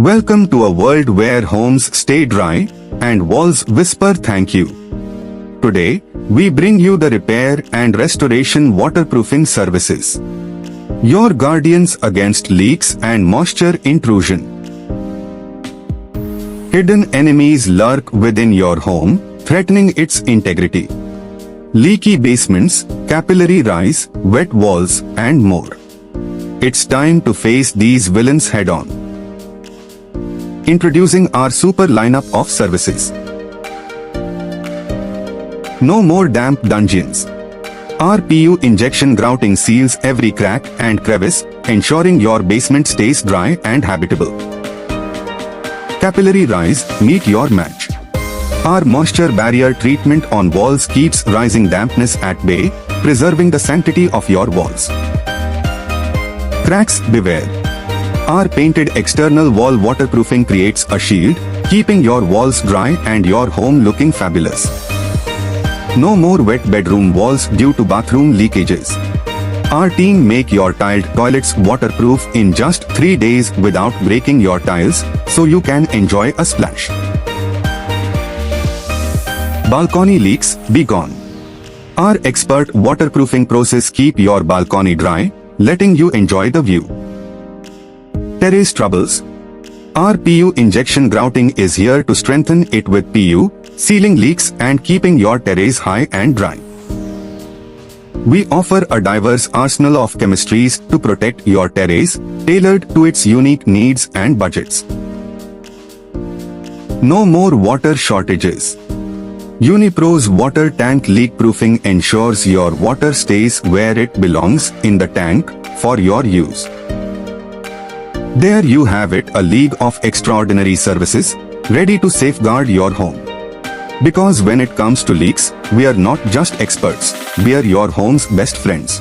Welcome to a world where homes stay dry and walls whisper thank you. Today, we bring you the repair and restoration waterproofing services. Your guardians against leaks and moisture intrusion. Hidden enemies lurk within your home, threatening its integrity. Leaky basements, capillary rise, wet walls, and more. It's time to face these villains head-on. Introducing our super lineup of services. No more damp dungeons. Our PU injection grouting seals every crack and crevice, ensuring your basement stays dry and habitable. Capillary rise, meet your match. Our moisture barrier treatment on walls keeps rising dampness at bay, preserving the sanctity of your walls. Cracks, beware. Our painted external wall waterproofing creates a shield, keeping your walls dry and your home looking fabulous. No more wet bedroom walls due to bathroom leakages. Our team make your tiled toilets waterproof in just 3 days without breaking your tiles, so you can enjoy a splash. Balcony leaks, be gone. Our expert waterproofing process keep your balcony dry, letting you enjoy the view. Terrace troubles. Our PU injection grouting is here to strengthen it with PU, sealing leaks and keeping your terrace high and dry. We offer a diverse arsenal of chemistries to protect your terrace, tailored to its unique needs and budgets. No more water shortages. UniPro's water tank leak proofing ensures your water stays where it belongs in the tank for your use. There you have it, a league of extraordinary services, ready to safeguard your home. Because when it comes to leaks, we are not just experts, we are your home's best friends.